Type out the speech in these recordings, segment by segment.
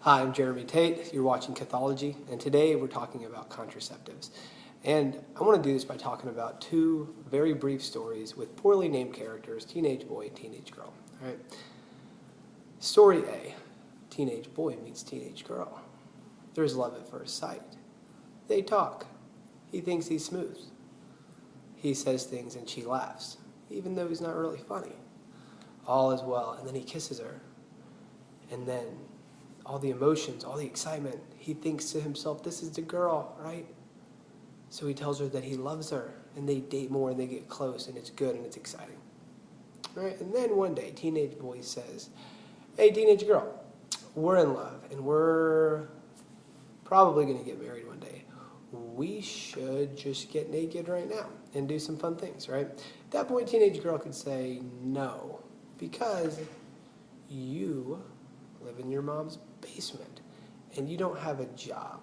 Hi, I'm Jeremy Tate. You're watching Cathology, and today we're talking about contraceptives. And I want to do this by talking about two very brief stories with poorly named characters, teenage boy and teenage girl. All right. Story A, teenage boy meets teenage girl. There's love at first sight. They talk. He thinks he's smooth. He says things and she laughs, even though he's not really funny. All is well, and then he kisses her. And then all the emotions, all the excitement, he thinks to himself, this is the girl, right? So he tells her that he loves her, and they date more and they get close, and it's good and it's exciting. All right? And then one day, teenage boy says, hey, teenage girl, we're in love, and we're probably going to get married one day. We should just get naked right now and do some fun things, right? At that point, teenage girl could say no, because you live in your mom's basement and you don't have a job.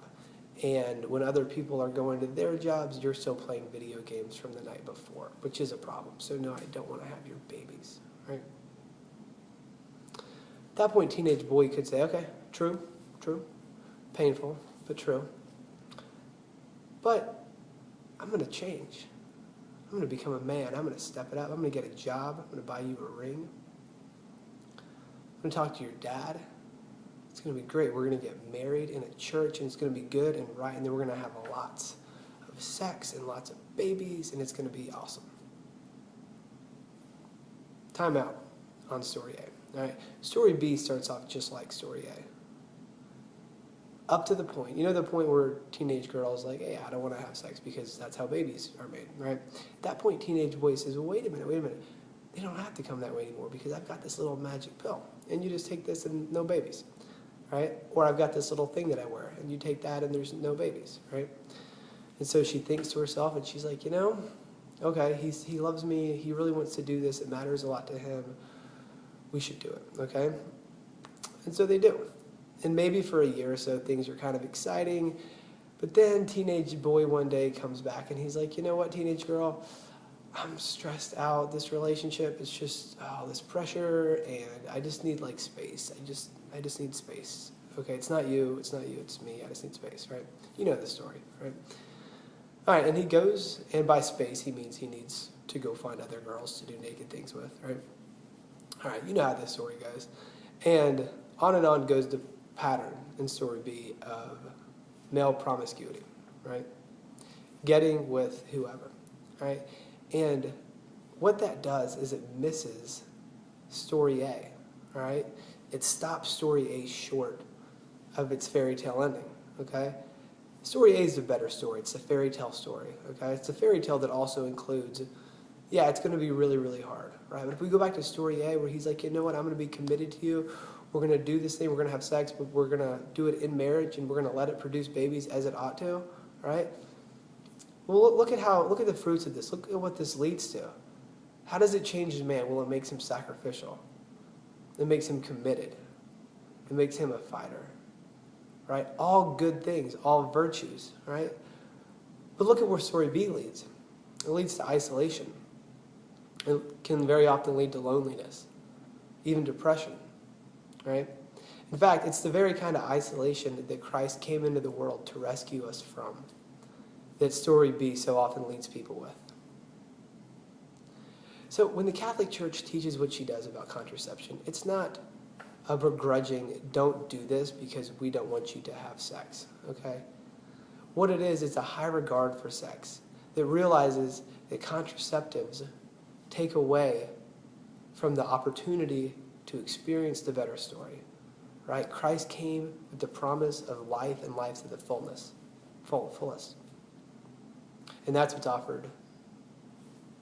And when other people are going to their jobs, you're still playing video games from the night before, which is a problem. So no, I don't want to have your babies, right? At that point, teenage boy could say, okay, true, painful, but true. But I'm going to change. I'm going to become a man. I'm going to step it up. I'm going to get a job. I'm going to buy you a ring. I'm going to talk to your dad. It's going to be great. We're going to get married in a church, and it's going to be good and right, and then we're going to have lots of sex and lots of babies, and it's going to be awesome. Time out on story A. All right. Story B starts off just like story A. Up to the point, the point where teenage girl is like, hey, I don't want to have sex because that's how babies are made, right? At that point, teenage boy says, well, wait a minute. They don't have to come that way anymore because I've got this little magic pill, and you just take this and no babies, right? Or I've got this little thing that I wear, and you take that and there's no babies, right? And so she thinks to herself, and she's like, okay, he loves me. He really wants to do this. It matters a lot to him. We should do it, okay? And so they do. And maybe for a year or so, things are kind of exciting. But then teenage boy one day comes back, and he's like, you know what, teenage girl? I'm stressed out. This relationship is just this pressure, and I just need space. I just need space. Okay, it's not you, it's me. I just need space, right? You know the story, right? All right, and he goes, and by space he means he needs to go find other girls to do naked things with, right? All right, you know how this story goes. And on goes the pattern in story B of male promiscuity, right? Getting with whoever, right? And what that does is it misses story A, all right? It stops story A short of its fairy tale ending, okay? Story A is the better story. It's a fairy tale story, okay? It's a fairy tale that also includes, it's going to be really, really hard, right? But if we go back to story A where he's like, you know what, I'm going to be committed to you. We're going to do this thing. We're going to have sex, but we're going to do it in marriage, and we're going to let it produce babies as it ought to, right? Well, look at the fruits of this. Look at what this leads to. How does it change a man? Well, it makes him sacrificial. It makes him committed. It makes him a fighter, right? All good things, all virtues, right? But look at where story B leads. It leads to isolation. It can very often lead to loneliness, even depression, right? In fact, it's the very kind of isolation that Christ came into the world to rescue us from that story B so often leads people with. So when the Catholic Church teaches what she does about contraception, it's not a begrudging, don't do this because we don't want you to have sex, okay? What it is, it's a high regard for sex that realizes that contraceptives take away from the opportunity to experience the better story, right? Christ came with the promise of life and life to the fullest. And that's what's offered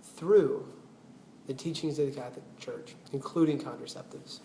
through the teachings of the Catholic Church, including contraceptives.